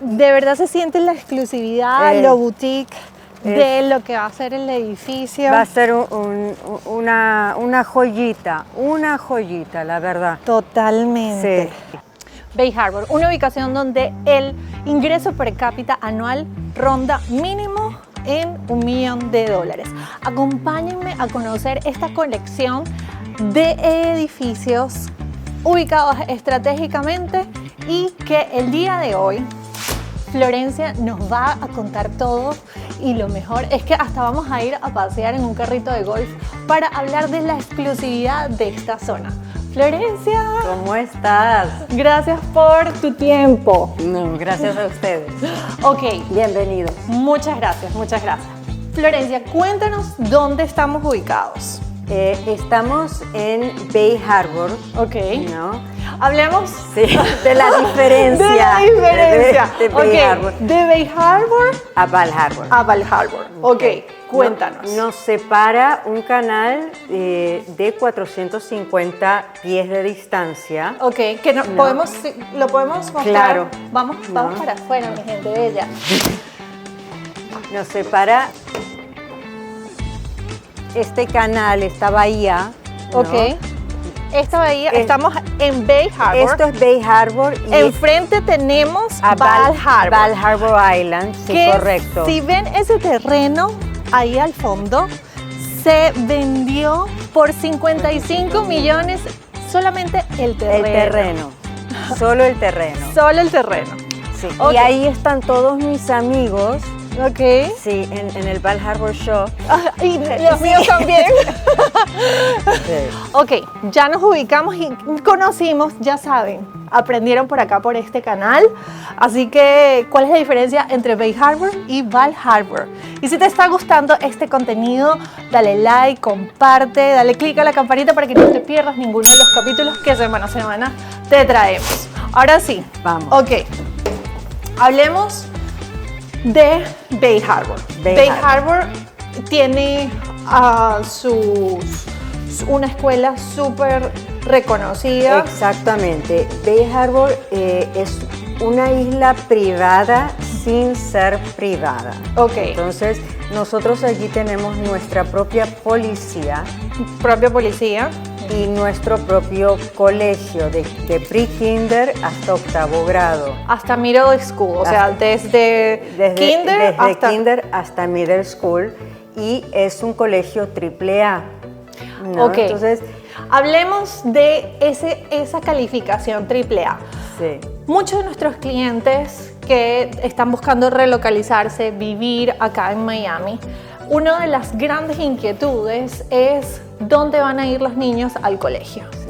de verdad se siente la exclusividad, lo boutique de lo que va a ser el edificio. Va a ser una joyita, la verdad. Totalmente. Sí. Bay Harbor, una ubicación donde el ingreso per cápita anual ronda mínimo en $1 millón. Acompáñenme a conocer esta colección de edificios ubicados estratégicamente y que el día de hoy Florencia nos va a contar todo, y lo mejor es que hasta vamos a ir a pasear en un carrito de golf para hablar de la exclusividad de esta zona. Florencia, ¿cómo estás? Gracias por tu tiempo. No, gracias a ustedes. Ok. Bienvenidos. Muchas gracias, muchas gracias. Florencia, cuéntanos dónde estamos ubicados. Estamos en Bay Harbor. Ok. ¿No? Hablemos de la diferencia. De la diferencia. De Bay Harbor. De Bay Harbor a Val Harbor. A Val Harbor. Ok, cuéntanos. Nos separa un canal de 450 pies de distancia. Ok, que lo podemos mostrar. Claro. Vamos para afuera, mi gente bella. Nos separa este canal, esta bahía. ¿no? Ok. Esta bahía, estamos en Bay Harbor. Esto es Bay Harbor. Y enfrente tenemos a Val Harbor. Val Harbor Island, sí, correcto. Si ven ese terreno ahí al fondo, se vendió por 55 millones solamente el terreno. El terreno. Solo el terreno. Solo el terreno. Sí. Okay. Y ahí están todos mis amigos. Ok. Sí, en el Val Harbor Show. Y los míos también. Sí. Ok, ya nos ubicamos y conocimos, ya saben, aprendieron por acá por este canal. Así que, ¿cuál es la diferencia entre Bay Harbor y Val Harbor? Y si te está gustando este contenido, dale like, comparte, dale click a la campanita para que no te pierdas ninguno de los capítulos que semana a semana te traemos. Ahora sí, vamos. Ok, hablemos de Bay Harbor. Bay Harbor tiene una escuela súper reconocida. Exactamente. Bay Harbor es una isla privada sin ser privada. Ok. Entonces, nosotros aquí tenemos nuestra propia policía. Propia policía. Y nuestro propio colegio, de pre-kinder hasta 8º grado. Hasta middle school, o sea, desde kinder hasta middle school. Y es un colegio AAA. ¿no? Ok. Entonces, hablemos de esa calificación AAA. Sí. Muchos de nuestros clientes que están buscando relocalizarse, vivir acá en Miami, una de las grandes inquietudes es dónde van a ir los niños al colegio. Sí.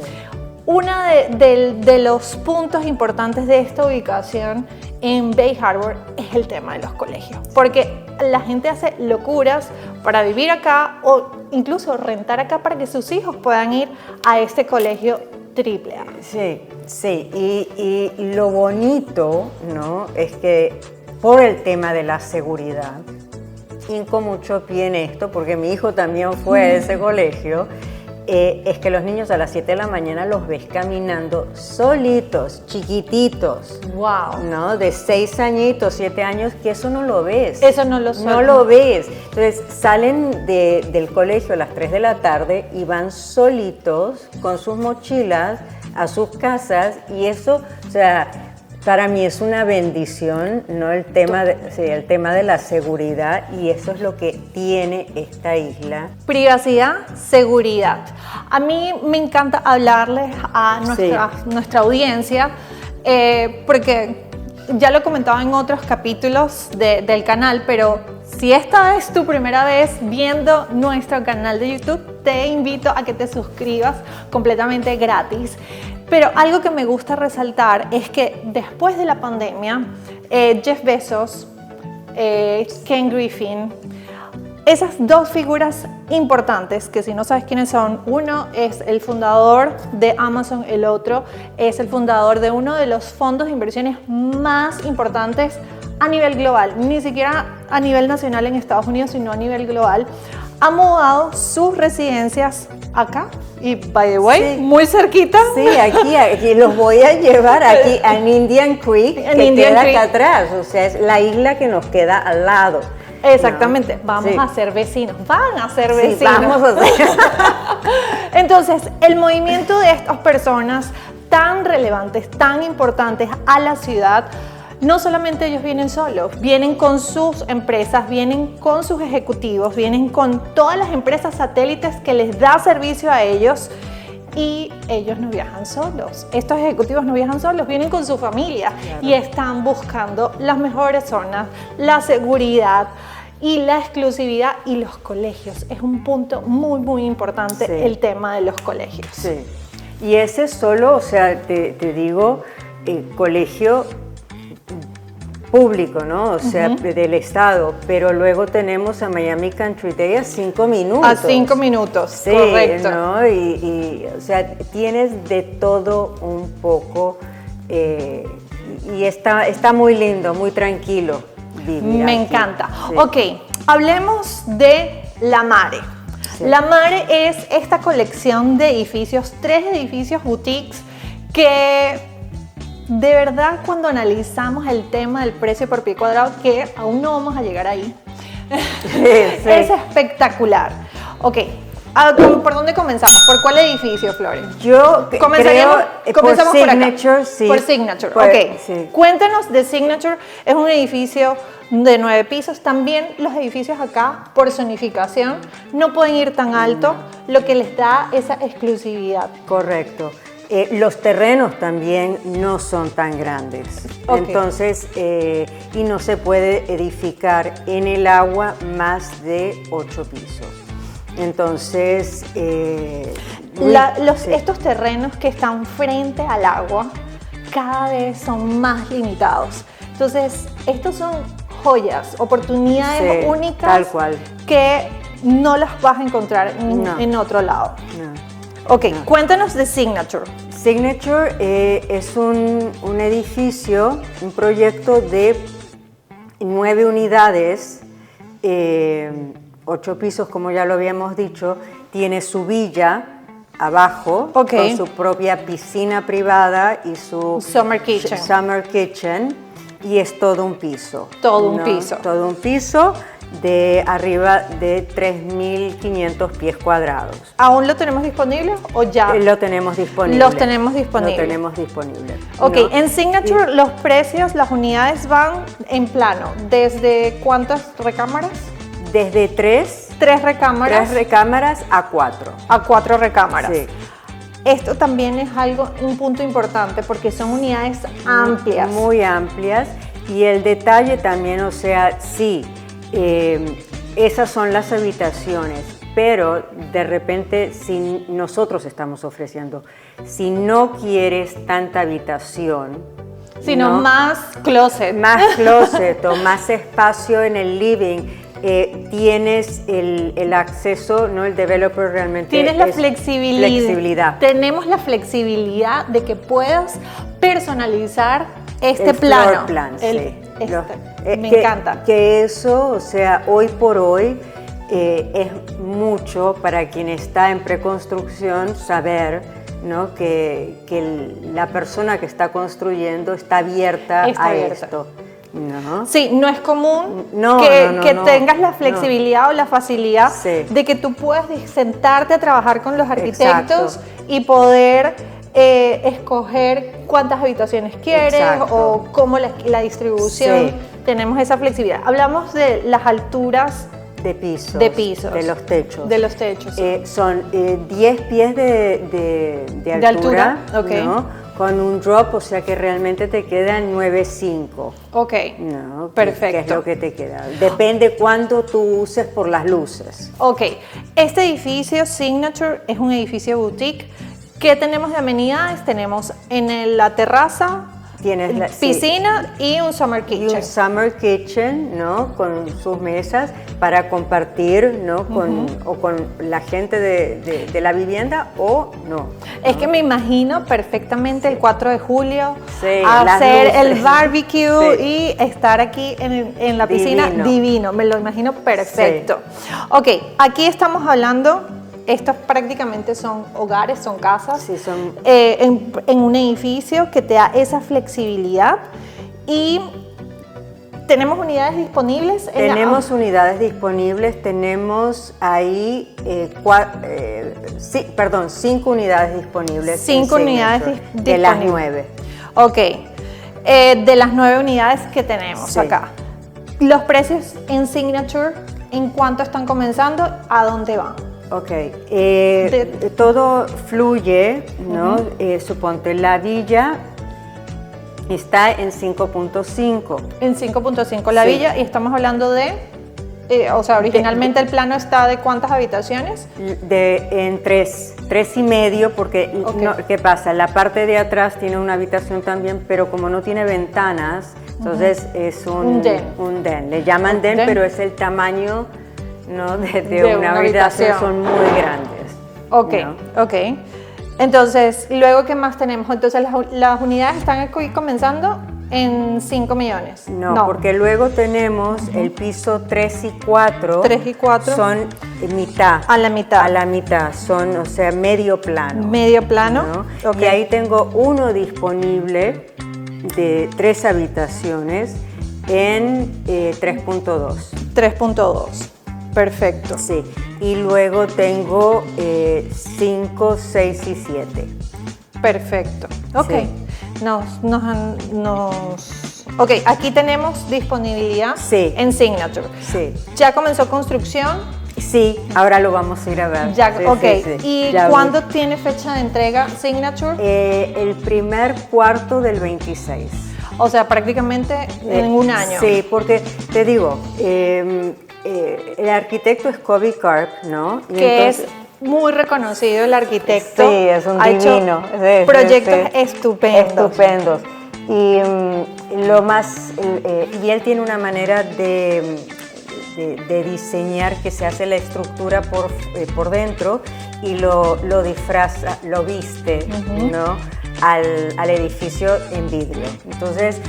Uno de los puntos importantes de esta ubicación en Bay Harbor es el tema de los colegios, porque la gente hace locuras para vivir acá o incluso rentar acá para que sus hijos puedan ir a este colegio AAA. Sí, sí, y lo bonito, ¿no?, es que por el tema de la seguridad, hinco mucho pie en esto, porque mi hijo también fue a ese colegio, es que los niños a las 7 de la mañana los ves caminando solitos, chiquititos. ¡Wow! ¿No? De 6 añitos, 7 años, que eso no lo ves. Eso no lo suena. No lo ves. Entonces salen del colegio a las 3 de la tarde y van solitos con sus mochilas a sus casas, y eso, o sea, para mí es una bendición, ¿no? El tema de la seguridad, y eso es lo que tiene esta isla. Privacidad, seguridad. A mí me encanta hablarles a nuestra audiencia, porque ya lo comentaba en otros capítulos del canal, pero si esta es tu primera vez viendo nuestro canal de YouTube, te invito a que te suscribas completamente gratis. Pero algo que me gusta resaltar es que después de la pandemia, Jeff Bezos, Ken Griffin, esas dos figuras importantes, que si no sabes quiénes son, uno es el fundador de Amazon, el otro es el fundador de uno de los fondos de inversiones más importantes a nivel global, ni siquiera a nivel nacional en Estados Unidos, sino a nivel global, ha mudado sus residencias acá. Y, by the way, Sí. muy cerquita. Sí, aquí los voy a llevar aquí en Indian Creek, que Indian queda Creek. acá atrás. O sea, es la isla que nos queda al lado. Exactamente, ¿no? vamos Sí. a ser vecinos, van a ser Sí, vecinos. vamos a hacer. Entonces, el movimiento de estas personas tan relevantes, tan importantes a la ciudad, no solamente ellos vienen solos, vienen con sus empresas, vienen con sus ejecutivos, vienen con todas las empresas satélites que les da servicio a ellos. Y ellos no viajan solos, estos ejecutivos no viajan solos, vienen con su familia y están buscando las mejores zonas, la seguridad y la exclusividad y los colegios. Es un punto muy, muy importante Sí. el tema de los colegios. Sí. Y ese solo, o sea, te digo, colegio público, ¿no? O sea, del Estado, pero luego tenemos a Miami Country Day a 5 minutos. A 5 minutos, Sí, correcto. ¿no? O sea, tienes de todo un poco y está muy lindo, muy tranquilo vivir Me aquí. encanta. Sí. Ok, hablemos de La Mare. Sí. La Mare es esta colección de edificios, 3 edificios boutiques que de verdad cuando analizamos el tema del precio por pie cuadrado, que aún no vamos a llegar ahí, Sí. es espectacular. Ok, ¿por dónde comenzamos? ¿Por cuál edificio, Flores? Yo Comenzamos por por acá. Signature, sí. Por Signature, Por- ok. sí. Cuéntanos de Signature. Es un edificio de 9 pisos. También los edificios acá, por zonificación, no pueden ir tan alto, lo que les da esa exclusividad. Correcto. Los terrenos también no son tan grandes. Ok. Entonces, y no se puede edificar en el agua más de 8 pisos. Entonces, sí. Estos terrenos que están frente al agua cada vez son más limitados. Entonces, estos son joyas, oportunidades Sí, únicas tal cual. que no las vas a encontrar No. en otro lado. No. Ok, cuéntanos de Signature. Signature es un edificio, un proyecto de 9 unidades, 8 pisos, como ya lo habíamos dicho. Tiene su villa abajo, Ok. con su propia piscina privada y su Summer kitchen. summer kitchen, y es todo un piso. Todo un ¿no? piso. Todo un piso de arriba de 3.500 pies cuadrados. ¿Aún lo tenemos disponible o ya? Lo tenemos disponible. Los tenemos disponible. Lo tenemos disponible. Ok, ¿no? en Signature los precios, las unidades van en plano. ¿Desde cuántas recámaras? Desde 3 3 recámaras recámaras a 4. a 4 recámaras. Sí. Esto también es un punto importante porque son unidades amplias. Muy amplias. Y el detalle también, o sea, sí, esas son las habitaciones, pero de repente, si nosotros estamos ofreciendo, si no quieres tanta habitación, Sino ¿no? más closet. Más closet o más espacio en el living, tienes el acceso, ¿no? El developer realmente Tienes la es flexibilidad. Tenemos la flexibilidad de que puedas personalizar este El plano. floor plan, sí. Me Que- encanta. Que eso, o sea, hoy por hoy es mucho para quien está en preconstrucción saber, ¿no? que la persona que está construyendo está abierta Está a abierta. esto. ¿No? Sí, no es común No, que, no, que no, tengas la no. flexibilidad o la facilidad Sí. de que tú puedas sentarte a trabajar con los arquitectos Exacto. y poder escoger cuántas habitaciones quieres Exacto. o cómo la distribución. Sí. Tenemos esa flexibilidad. Hablamos de las alturas De pisos. de pisos. De los techos. De los techos. Son 10 pies de altura, altura, ok. ¿no? Con un drop, o sea que realmente te quedan 9,5. Ok, No, perfecto. ¿qué es lo que te queda? Depende cuánto tú uses por las luces. Ok, este edificio Signature es un edificio boutique. ¿Qué tenemos de amenidades? Tenemos en la terraza tienes la piscina y un summer kitchen. Y un summer kitchen, ¿no? Con sus mesas para compartir, ¿no? O con la gente de la vivienda o no. Es que me imagino perfectamente el 4 de julio las hacer luces. el barbecue y estar aquí en la piscina. Divino, me lo imagino perfecto. Ok, aquí estamos hablando. Estos prácticamente son hogares, son casas, son en un edificio que te da esa flexibilidad y tenemos unidades disponibles. Tenemos unidades disponibles, tenemos ahí 5 unidades disponibles. 5 unidades disponibles. De las 9. Ok, de las 9 unidades que tenemos acá. Los precios en Signature, ¿en cuánto están comenzando? ¿A dónde van? Ok, todo fluye, ¿no? Suponte, la villa está en 5.5. En 5.5 la villa, y estamos hablando de, o sea, originalmente el plano está de ¿cuántas habitaciones? En 3.5, porque ¿qué pasa? La parte de atrás tiene una habitación también, pero como no tiene ventanas, entonces es un den. Le llaman den, pero es el tamaño, ¿no? de una habitación. Son muy grandes. Ok, ¿no? Ok. Entonces, luego, ¿qué más tenemos? Entonces, las unidades están aquí comenzando en 5 millones. No, porque luego tenemos el piso 3 y 4. 3 y 4. Son mitad. A la mitad. A la mitad. Son, o sea, medio plano. Medio plano. ¿No? Okay. Y ahí tengo uno disponible de 3 habitaciones en 3.2. 3.2. Perfecto. Sí, y luego tengo 5, 6 y 7. Perfecto. Ok. Sí. Ok, aquí tenemos disponibilidad en Signature. Sí. ¿Ya comenzó construcción? Sí, ahora lo vamos a ir a ver. Ya, ok. ¿Y cuándo tiene fecha de entrega Signature? El primer cuarto del 26. O sea, prácticamente en un año. Sí, porque te digo, el arquitecto es Kobe Karp, ¿no? Y entonces, es muy reconocido el arquitecto. Sí, es un divino. Proyectos estupendos. Estupendos. Y y él tiene una manera de diseñar que se hace la estructura por dentro y lo disfraza, lo viste, ¿no? Al edificio en vidrio. Entonces,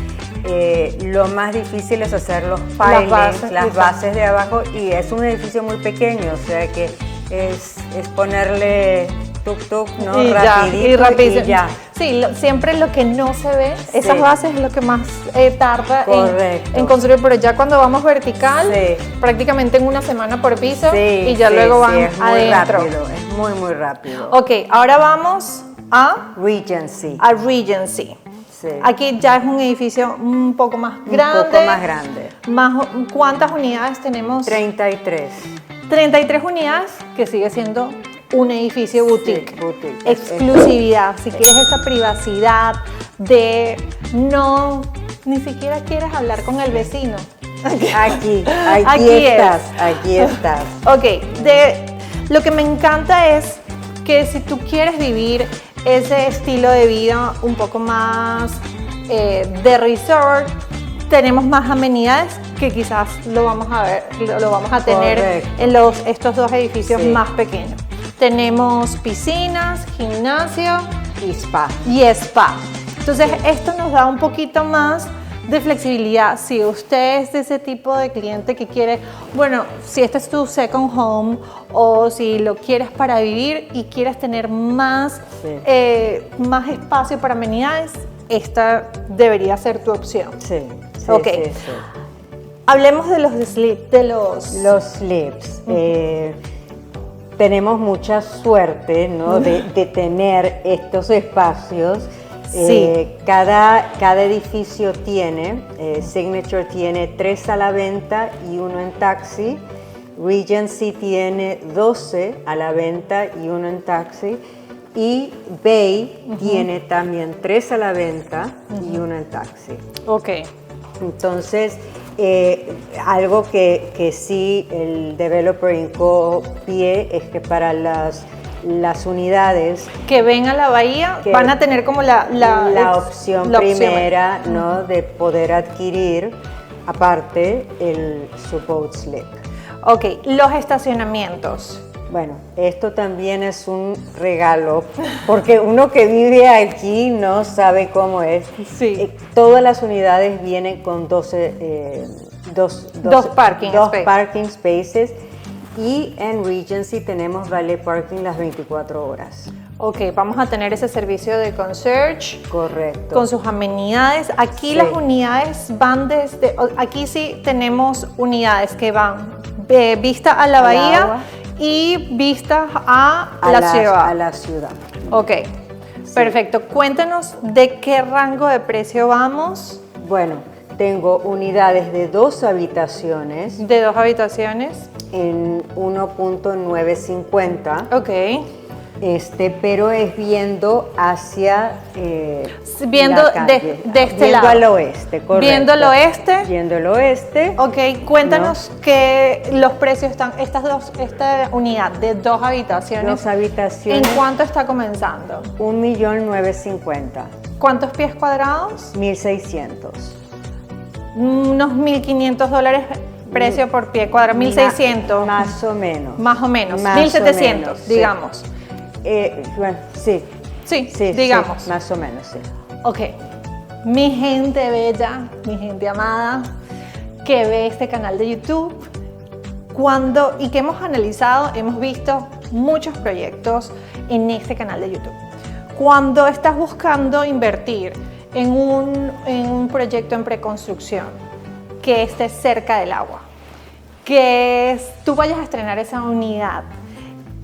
lo más difícil es hacer los pilings, las bases de abajo, y es un edificio muy pequeño, o sea que es ponerle tuk-tuk, ¿no? Rapidito y ya. Sí, siempre lo que no se ve, esas bases es lo que más tarda en construir, pero ya cuando vamos vertical, prácticamente en una semana por piso, y ya luego van adentro. Es muy, muy rápido. Ok, ahora vamos a Regency. Sí. Aquí ya es un edificio un poco más grande. Un poco más grande. ¿Cuántas unidades tenemos? 33. 33 unidades, que sigue siendo un edificio boutique. Sí, boutique. Exclusividad. Si quieres esa privacidad de ni siquiera quieres hablar con el vecino. Aquí estás. Ok, lo que me encanta es que si tú quieres vivir ese estilo de vida un poco más de resort, tenemos más amenidades que quizás lo vamos a tener en estos dos edificios más pequeños. Tenemos piscinas, gimnasio y spa. Entonces, esto nos da un poquito más de flexibilidad. Si usted es de ese tipo de cliente que quiere, si este es tu second home o si lo quieres para vivir y quieres tener más espacio para amenidades, esta debería ser tu opción. Sí. Hablemos de los slips. Los slips. Tenemos mucha suerte, ¿no? de tener estos espacios. Cada edificio tiene, Signature tiene 3 a la venta y 1 en taxi. Regency tiene 12 a la venta y 1 en taxi. Y Bay tiene también 3 a la venta y 1 en taxi. Ok. Entonces, algo que sí el developer hincó pie es que para las unidades que ven a la bahía van a tener como la opción primera, ¿no? De poder adquirir, aparte, su boat slip. Ok, los estacionamientos. Bueno, esto también es un regalo, porque uno que vive aquí no sabe cómo es. Sí. Todas las unidades vienen con dos parking spaces, y en Regency tenemos valet parking las 24 horas. Ok, vamos a tener ese servicio de concierge. Correcto. Con sus amenidades. Aquí las unidades van desde... Aquí sí tenemos unidades que van vista a la bahía y vista a la ciudad. A la ciudad. Ok, sí. Perfecto. Cuéntanos de qué rango de precio vamos. Bueno, tengo unidades de 2 habitaciones. ¿De 2 habitaciones? En 1.950. Ok. Pero es viendo hacia viendo la calle. de este viendo lado. Al oeste, correcto. Viendo al oeste. Viendo el oeste. Ok, cuéntanos que los precios están, esta unidad de 2 habitaciones. 2 habitaciones. ¿En cuánto está comenzando? 1.950.000. ¿Cuántos pies cuadrados? 1.600. Unos $1.500 precio por pie cuadrado, 1.600. Más o menos. Más o menos, más 1.700, o menos, digamos. Bueno, sí. Sí, digamos. Sí, más o menos, sí. Ok, mi gente bella, mi gente amada, que ve este canal de YouTube, y que hemos analizado, hemos visto muchos proyectos en este canal de YouTube. Cuando estás buscando invertir en un proyecto en preconstrucción, que esté cerca del agua, que tú vayas a estrenar esa unidad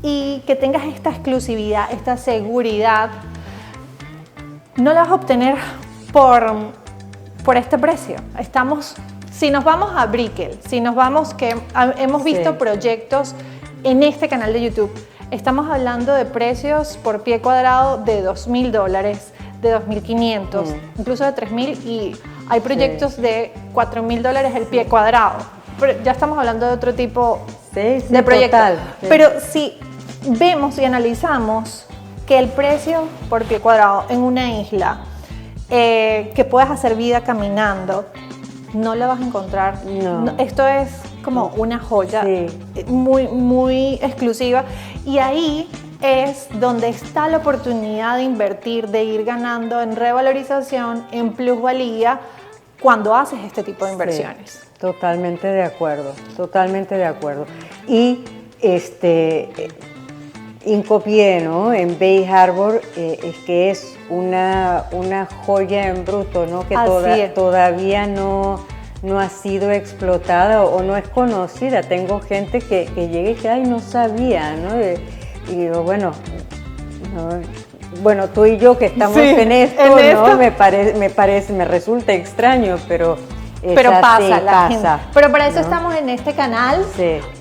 y que tengas esta exclusividad, esta seguridad, no la vas a obtener por este precio. Si nos vamos a Brickell, si nos vamos, que hemos visto proyectos en este canal de YouTube, estamos hablando de precios por pie cuadrado de $2.000, de $2.500, incluso de $3.000, y hay proyectos de $4.000 el pie cuadrado. Pero ya estamos hablando de otro tipo de proyecto. Total, sí. Pero si vemos y analizamos que el precio por pie cuadrado en una isla que puedas hacer vida caminando, no la vas a encontrar. No. Esto es como una joya muy, muy exclusiva, y ahí es donde está la oportunidad de invertir, de ir ganando en revalorización, en plusvalía, cuando haces este tipo de inversiones. Sí, totalmente de acuerdo, totalmente de acuerdo. Y hincapié, ¿no? En Bay Harbor es que es una joya en bruto, ¿no? Que todavía no ha sido explotada o no es conocida. Tengo gente que llega y que no sabía, ¿no? Y digo, bueno, tú y yo que estamos en esto, ¿no? Me resulta extraño, pero pasa, pasa. Pero para eso estamos en este canal,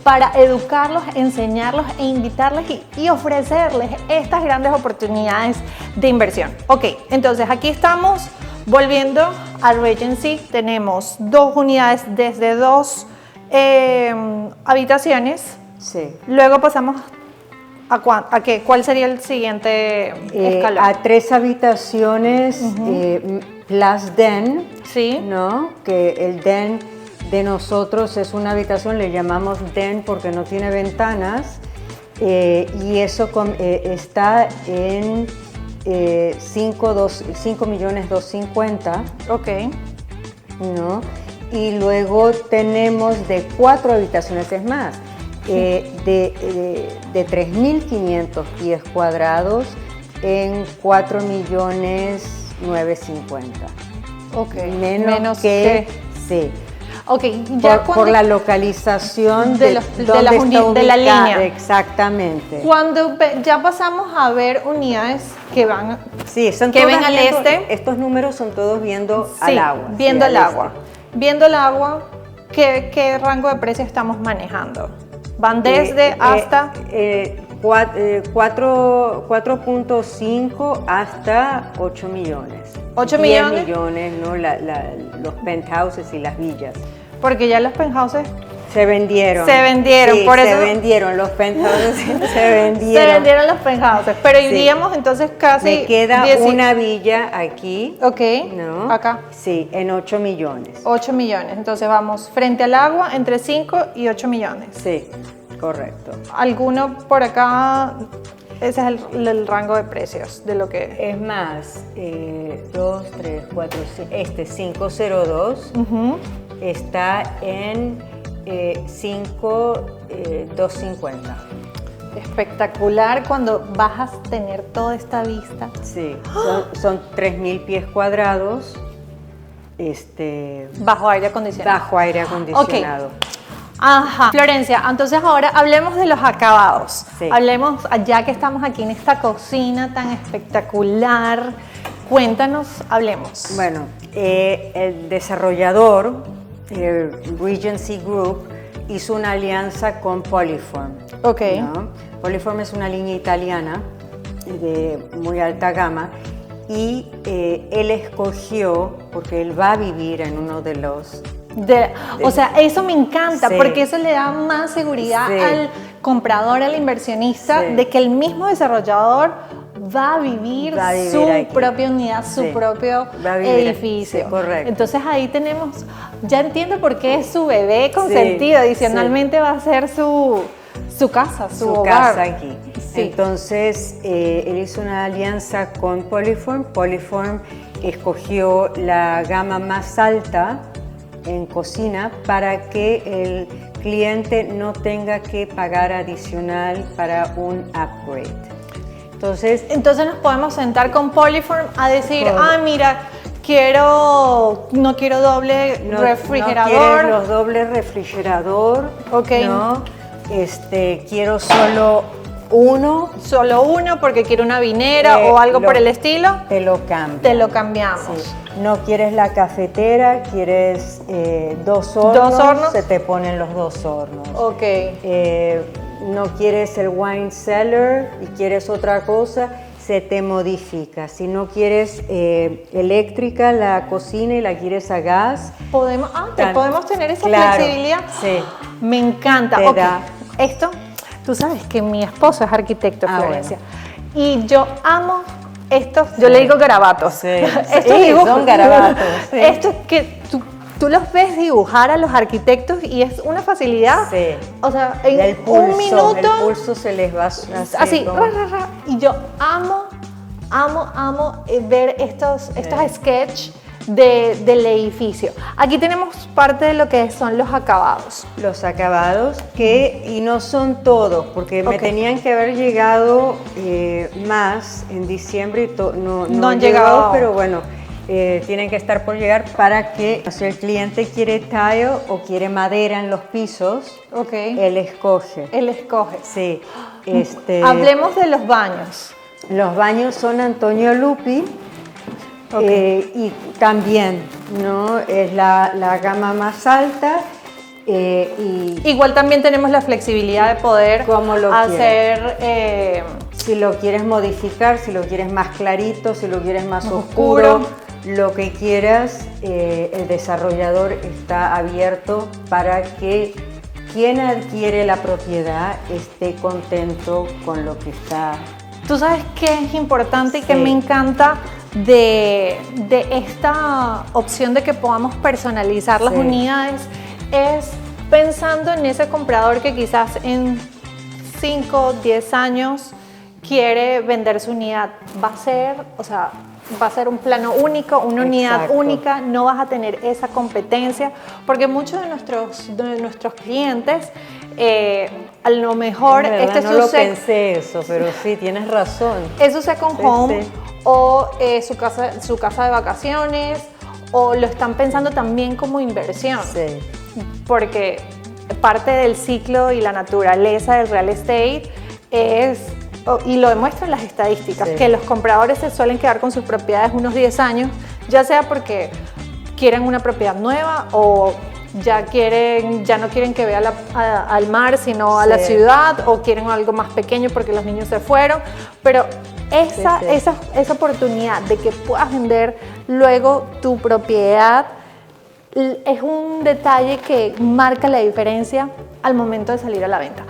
para educarlos, enseñarlos e invitarles y ofrecerles estas grandes oportunidades de inversión. Ok, entonces aquí estamos volviendo al Regency. Tenemos 2 unidades desde 2 habitaciones. Sí. Luego pasamos ¿a qué? ¿Cuál sería el siguiente escalón? A 3 habitaciones, plus den, ¿no? Que el den de nosotros es una habitación, le llamamos den porque no tiene ventanas, y eso está en 5.250.000. Ok. ¿No? Y luego tenemos de 4 habitaciones, es más, de 3.500 pies cuadrados en 4.950.000. Ok, menos que sí. Okay, ya por la localización de la línea. Exactamente. Cuando ya pasamos a ver unidades que van, ven al este. Estos números son todos viendo al agua. Viendo al agua. Viendo el agua, ¿qué rango de precio estamos manejando? Van desde hasta 4.5 hasta 8 millones. 8 millones. 10 millones, ¿no? Los penthouses y las villas. Porque ya los penthouses Se vendieron. Se vendieron, sí, por eso. Se vendieron los penthouses, se vendieron. Se vendieron los penthouses, pero iríamos entonces casi... Me queda una villa aquí. Ok, ¿no? acá. Sí, en 8 millones. 8 millones, entonces vamos frente al agua entre 5 y 8 millones. Sí, correcto. ¿Alguno por acá? Ese es el rango de precios de lo que... Es más, 2, 3, 4, 5, este 502 está en 5,250. Espectacular cuando vas a tener toda esta vista. Sí, son 3.000 pies cuadrados. Bajo aire acondicionado. Bajo aire acondicionado. Okay. Ajá. Florencia, entonces ahora hablemos de los acabados. Sí. Hablemos, ya que estamos aquí en esta cocina tan espectacular, cuéntanos, hablemos. Bueno, el desarrollador, Regency Group, hizo una alianza con Polyform. Ok. ¿No? Polyform es una línea italiana de muy alta gama y él escogió, porque él va a vivir en uno de los... O sea, eso me encanta, sí, porque eso le da más seguridad sí, al comprador, al inversionista, sí, de que el mismo desarrollador va a vivir su aquí. Propia unidad, su Sí, propio edificio. Sí, correcto. Entonces ahí tenemos, ya entiendo por qué es su bebé consentido, Sí, adicionalmente va a ser su casa, su hogar. Casa aquí. Sí. Entonces, él hizo una alianza con Polyform. Polyform escogió la gama más alta en cocina para que el cliente no tenga que pagar adicional para un upgrade. Entonces nos podemos sentar con Polyform a decir, mira, no quiero doble refrigerador. No quieres los dobles refrigerador. Ok. No, quiero solo uno. Solo uno porque quiero una vinera o algo por el estilo. Te lo cambio. Te lo cambiamos. Sí. No quieres la cafetera, quieres 2 hornos. 2 hornos. Se te ponen los 2 hornos. Ok. No quieres el wine cellar y quieres otra cosa, se te modifica. Si no quieres eléctrica la cocina y la quieres a gas. Podemos tener esa flexibilidad. Sí. Me encanta. Te da. Esto, tú sabes que mi esposo es arquitecto, Florencia. Bueno. Y yo amo estos, yo le digo garabatos. Sí. Estos dibujos, son garabatos. Sí. Esto es que tú los ves dibujar a los arquitectos y es una facilidad. Sí. O sea, en el pulso, un minuto. El pulso se les va así. Y yo amo ver estos sketch del edificio. Aquí tenemos parte de lo que son los acabados. Los acabados, y no son todos, porque me tenían que haber llegado más en diciembre y no han llegado, pero bueno, tienen que estar por llegar para que, si el cliente quiere tile o quiere madera en los pisos, él escoge. Él escoge. Sí. Hablemos de los baños. Los baños son Antonio Lupi. Y también, ¿no? Es la gama más alta. Igual también tenemos la flexibilidad de poder hacer... si lo quieres modificar, si lo quieres más clarito, si lo quieres más oscuro, lo que quieras, el desarrollador está abierto para que quien adquiere la propiedad esté contento con lo que está. Tú sabes que es importante y que me encanta de esta opción de que podamos personalizar las unidades, es pensando en ese comprador que quizás en 5, 10 años quiere vender su unidad. Va a ser un plano único, una unidad única, no vas a tener esa competencia, porque muchos de nuestros clientes, a lo mejor no lo pensé eso, pero sí, tienes razón. Es su second home o su casa de vacaciones, o lo están pensando también como inversión. Sí. Porque parte del ciclo y la naturaleza del real estate es, y lo demuestran las estadísticas, que los compradores se suelen quedar con sus propiedades unos 10 años, ya sea porque quieren una propiedad nueva o ya no quieren que vea al mar, sino a la ciudad, o quieren algo más pequeño porque los niños se fueron. Pero esa oportunidad de que puedas vender luego tu propiedad es un detalle que marca la diferencia al momento de salir a la venta.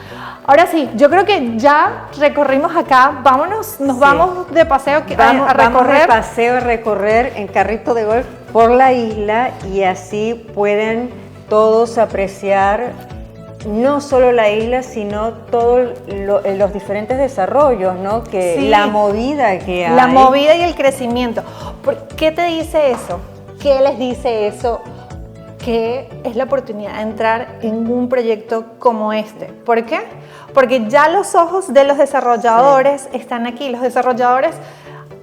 Ahora sí, yo creo que ya recorrimos acá, vámonos, nos vamos de paseo Vamos de recorrer. paseo a recorrer en carrito de golf por la isla y así pueden todos apreciar no solo la isla, sino todos los diferentes desarrollos, ¿no? Que Sí. la movida que hay. La movida y el crecimiento. ¿Por qué te dice eso? ¿Qué les dice eso? Que es la oportunidad de entrar en un proyecto como este. ¿Por qué? Porque ya los ojos de los desarrolladores están aquí. Los desarrolladores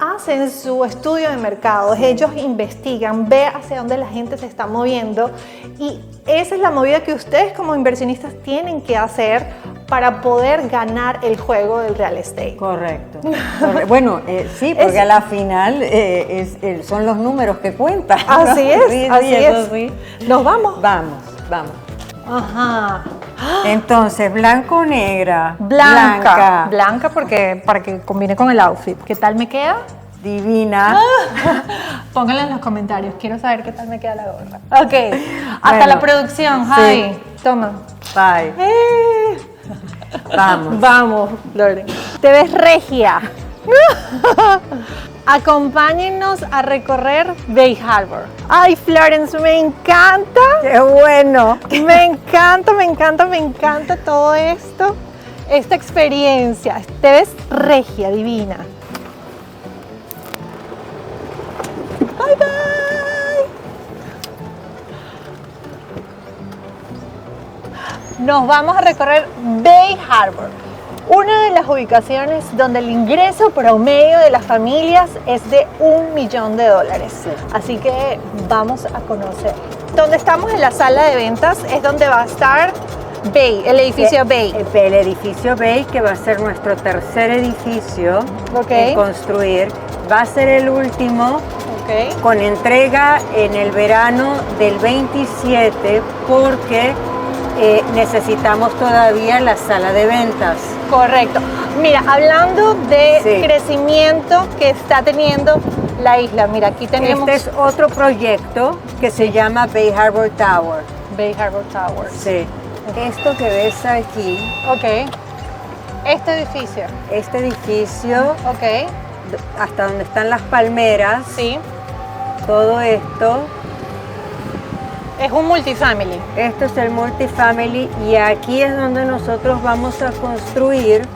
hacen su estudio de mercados, ellos investigan, ve hacia dónde la gente se está moviendo y esa es la movida que ustedes como inversionistas tienen que hacer para poder ganar el juego del real estate. Correcto. Bueno, sí, porque a la final son los números que cuentan. Así es, Sí, así eso es. sí. ¿Nos vamos? Vamos. Ajá. Entonces, blanco o negra. Blanca porque para que combine con el outfit. ¿Qué tal me queda? Divina. Pónganlo en los comentarios, quiero saber qué tal me queda la gorra. Ok, hasta Bueno, la producción, Javi. Toma. Bye. Vamos. Vamos, Loren. Te ves regia. Acompáñennos a recorrer Bay Harbor. Ay, Florence, me encanta. ¡Qué bueno! Me encanta todo esto, esta experiencia. Te ves regia, divina. Bye, bye. Nos vamos a recorrer Bay Harbor, una de las ubicaciones donde el ingreso promedio de las familias es de $1 millón. Así que vamos a conocer. Donde estamos en la sala de ventas es donde va a estar Bay, el edificio Bay. El edificio Bay, que va a ser nuestro tercer edificio en construir. Va a ser el último con entrega en el verano del 27 porque necesitamos todavía la sala de ventas. Correcto. Mira, hablando de crecimiento que está teniendo la isla, mira, aquí tenemos... Este es otro proyecto que se llama Bay Harbor Tower. Bay Harbor Tower. Sí. Esto que ves aquí. Ok. Este edificio. Ok. Hasta donde están las palmeras. Sí. Todo esto. Es un multifamily. Esto es el multifamily y aquí es donde nosotros vamos a construir.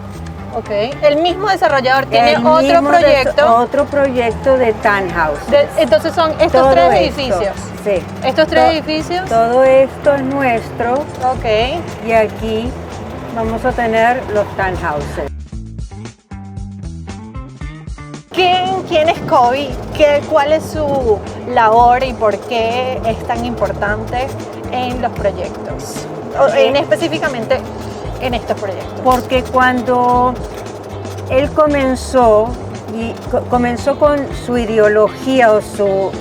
Ok. El mismo desarrollador tiene otro proyecto de townhouse. Entonces son estos tres edificios. Sí. Estos tres edificios. Todo esto es nuestro. Ok. Y aquí vamos a tener los townhouses. ¿Quién es Kobe? ¿Cuál es su labor y por qué es tan importante en los proyectos? Específicamente en estos proyectos. Porque cuando él comenzó con su ideología o su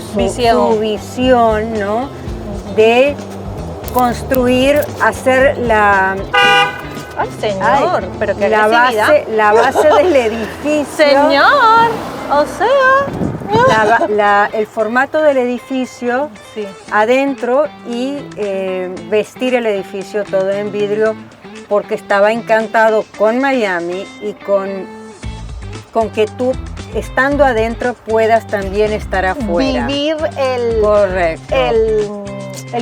visión, ¿no? De construir, hacer ¡Ay, señor! Pero qué la base del edificio. ¡Señor! O sea... el formato del edificio adentro y vestir el edificio todo en vidrio porque estaba encantado con Miami y con que tú estando adentro puedas también estar afuera. Vivir el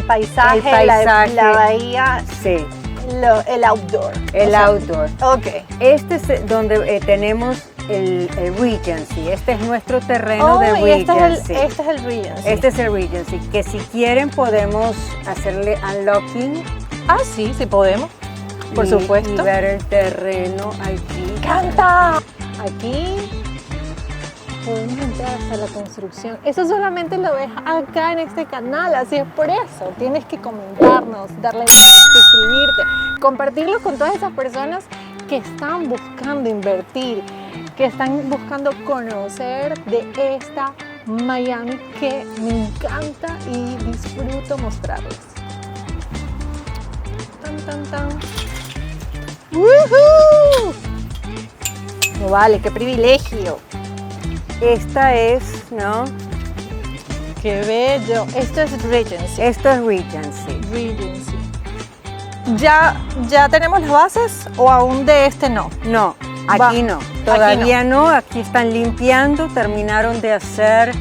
paisaje, la bahía. Sí. El outdoor. Outdoor. Ok. Este es donde tenemos el Regency. Este es nuestro terreno de Regency. Este es el Regency. Este es el Regency. Que si quieren podemos hacerle unlocking. Ah, sí podemos. Por supuesto. Y ver el terreno aquí. ¡Canta! Aquí podemos entrar hasta la construcción. Eso solamente lo ves acá en este canal, así es por eso. Tienes que comentarnos, darle like, suscribirte, compartirlo con todas esas personas que están buscando invertir, que están buscando conocer de esta Miami que me encanta y disfruto mostrarles. Tan, tan, tan. ¡Woohoo! No vale, qué privilegio. Esta es, ¿no? ¡Qué bello! Esto es Regency. Esto es Regency. Regency. ¿Ya tenemos las bases o aún de este no? No, aquí no. Todavía aquí no. Aquí están limpiando, terminaron de hacer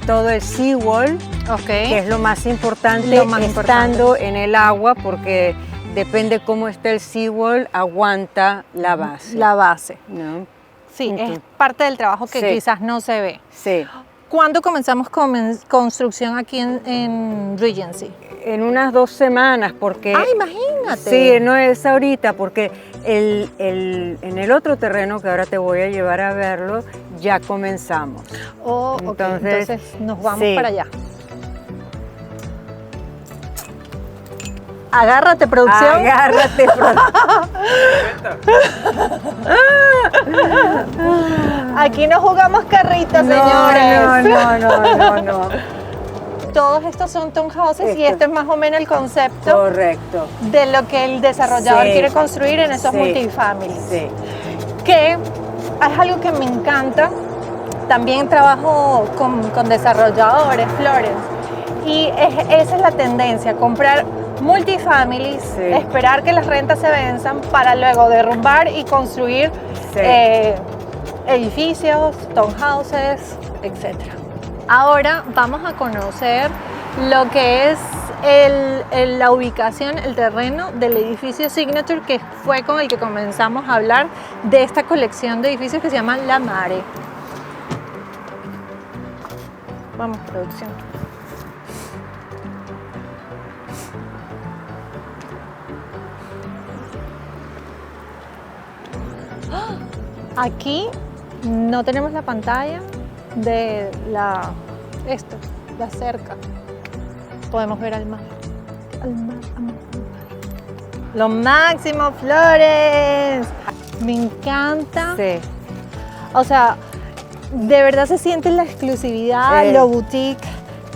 todo el seawall, que es lo más importante, estando en el agua, porque depende cómo esté el seawall, aguanta la base. La base. ¿No? Sí, es parte del trabajo que quizás no se ve. Sí. ¿Cuándo comenzamos con construcción aquí en Regency? En unas 2 semanas, porque... ¡Ah, imagínate! Sí, no es ahorita, porque en el otro terreno, que ahora te voy a llevar a verlo, ya comenzamos. Oh, entonces nos vamos para allá. Agárrate, producción. Agárrate, Aquí no jugamos carritos, señores. No. Todos estos son townhouses y este es más o menos el concepto correcto de lo que el desarrollador quiere construir en esos multifamilies. Sí. Que es algo que me encanta. También trabajo con desarrolladores, Florence, y esa es la tendencia, comprar multifamilies, esperar que las rentas se venzan para luego derrumbar y construir edificios, townhouses, etc. Ahora vamos a conocer lo que es la ubicación, el terreno del edificio Signature, que fue con el que comenzamos a hablar de esta colección de edificios que se llama La Mare. Vamos, producción. Aquí no tenemos la pantalla de la cerca. Podemos ver al mar. Lo máximo, Flores. Me encanta. Sí. O sea, de verdad se siente la exclusividad, lo boutique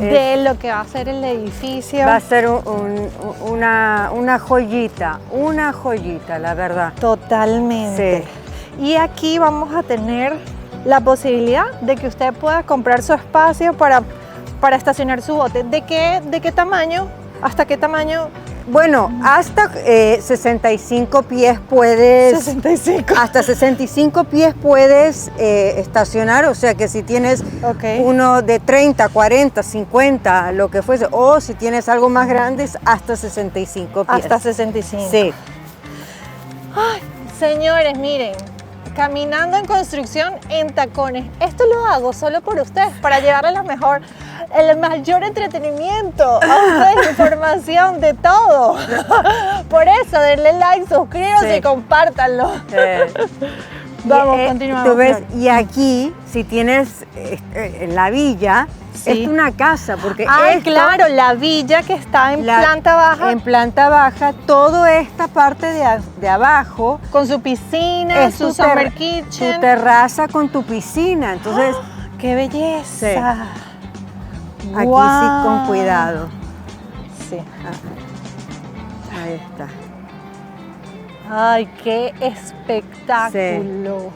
de lo que va a ser el edificio. Va a ser una joyita, la verdad. Totalmente. Sí. Y aquí vamos a tener la posibilidad de que usted pueda comprar su espacio para estacionar su bote. ¿De qué tamaño? ¿Hasta qué tamaño? Bueno, hasta 65 pies puedes... 65. Hasta 65 pies puedes estacionar, o sea que si tienes uno de 30, 40, 50, lo que fuese, o si tienes algo más grande, es hasta 65 pies. Hasta 65. Sí. Ay, señores, miren, caminando en construcción en tacones. Esto lo hago solo por ustedes, para llevarles el mayor entretenimiento a ustedes, información de todo. Por eso, denle like, suscríbanse y compártanlo. Vamos, continuamos. Tú ves, y aquí, si tienes en la villa, es una casa, porque claro, la villa que está en planta baja. En planta baja, toda esta parte de abajo. Con su piscina, su summer kitchen. Tu terraza con tu piscina, entonces... ¡Qué belleza! Sí. Aquí sí, con cuidado. Sí. Ahí está. ¡Ay, qué espectáculo!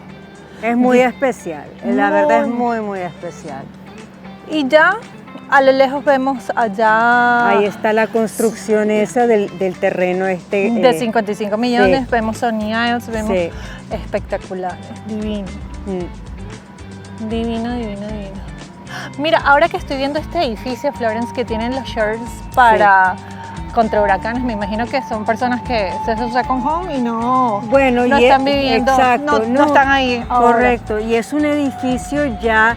Sí. Es muy especial, la verdad es muy, muy especial. Y ya a lo lejos vemos allá... Ahí está la construcción esa del terreno de 55 millones, vemos Sunny Isles, vemos espectacular, divino. Divino. Mira, ahora que estoy viendo este edificio, Florence, que tienen los shelters contra huracanes, me imagino que son personas que se hacen second home y no están viviendo, no están ahí ahora. Correcto, y es un edificio ya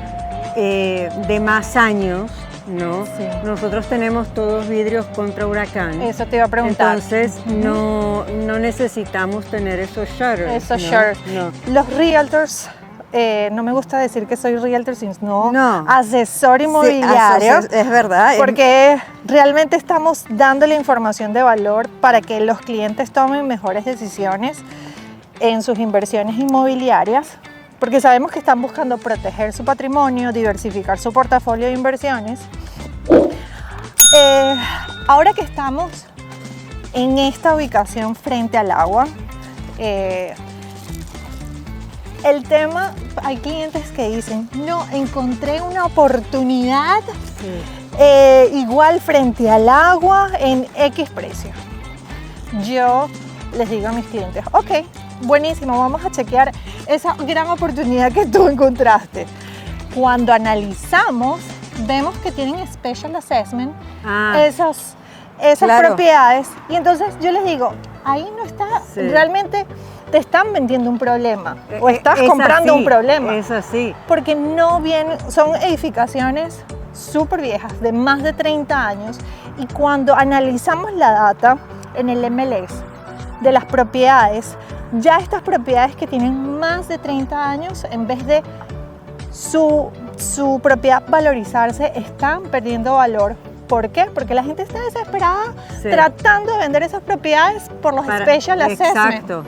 de más años, ¿no? Sí. Nosotros tenemos todos vidrios contra huracanes. Eso te iba a preguntar. Entonces no necesitamos tener esos shutters. No. Los realtors, no me gusta decir que soy realtor, sino asesor inmobiliario. Sí, es verdad. Porque realmente estamos dando la información de valor para que los clientes tomen mejores decisiones en sus inversiones inmobiliarias. Porque sabemos que están buscando proteger su patrimonio, diversificar su portafolio de inversiones. Ahora que estamos en esta ubicación frente al agua, el tema, hay clientes que dicen, no, encontré una oportunidad igual frente al agua en X precio. Yo les digo a mis clientes, ok, buenísimo, vamos a chequear esa gran oportunidad que tú encontraste. Cuando analizamos, vemos que tienen special assessment, esas claro, propiedades, y entonces yo les digo, ahí no está, realmente te están vendiendo un problema o estás comprando un problema. Es así. Porque no vienen, son edificaciones súper viejas, de más de 30 años, y cuando analizamos la data en el MLS de las propiedades, ya estas propiedades que tienen más de 30 años, en vez de su propiedad valorizarse, están perdiendo valor. ¿Por qué? Porque la gente está desesperada tratando de vender esas propiedades por los special assessment. Exacto.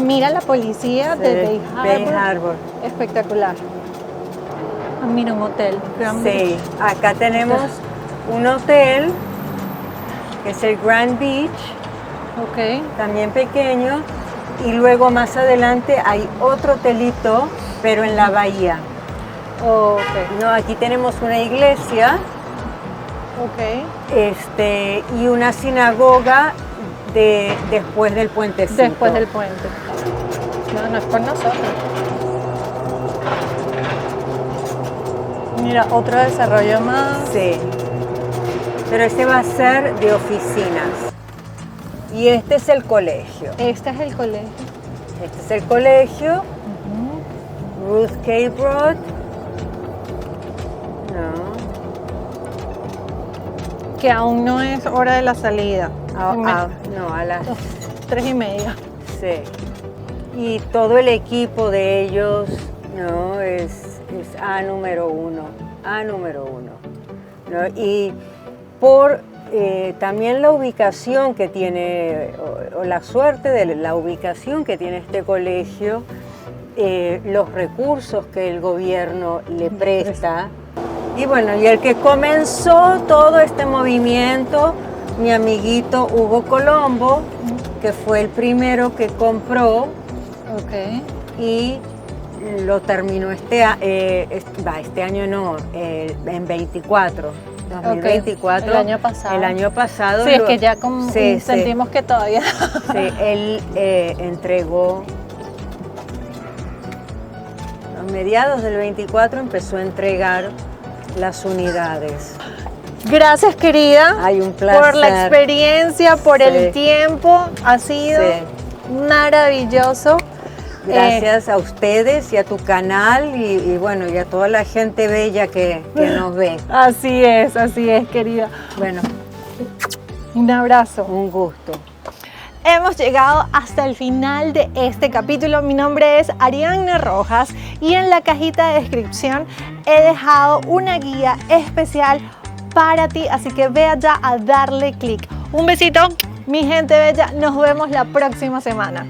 Mira la policía de Bay Harbor. Espectacular. Mira un hotel. Sí, acá tenemos un hotel que es el Grand Beach. Ok. También pequeño. Y luego más adelante hay otro hotelito, pero en la bahía. Ok. No, aquí tenemos una iglesia. Ok. Y una sinagoga después del puentecito. Después del puente. No es por nosotros. Mira, otro desarrollo más. Sí. Pero este va a ser de oficinas. Y este es el colegio. Este es el colegio. Este es el colegio. Ruth K. Broad. Que aún no es hora de la salida. No, a las 3:30. Sí. Y todo el equipo de ellos, ¿no? Es A número uno. ¿No? Y por también la ubicación que tiene, o la suerte de la ubicación que tiene este colegio, los recursos que el gobierno le presta. Y bueno, y el que comenzó todo este movimiento, mi amiguito Hugo Colombo, que fue el primero que compró. Y lo terminó este año no, en 2024. El año pasado. El año pasado. Sí, es que ya sentimos que todavía. Sí, él entregó. A mediados del 24 empezó a entregar las unidades. Gracias, querida. Hay un placer. Por la experiencia, por el tiempo. Ha sido maravilloso. Gracias a ustedes y a tu canal y bueno, y a toda la gente bella que nos ve. Así es, querida. Bueno, un abrazo. Un gusto. Hemos llegado hasta el final de este capítulo. Mi nombre es Arianna Rojas y en la cajita de descripción he dejado una guía especial para ti, así que ve allá a darle clic. Un besito, mi gente bella. Nos vemos la próxima semana.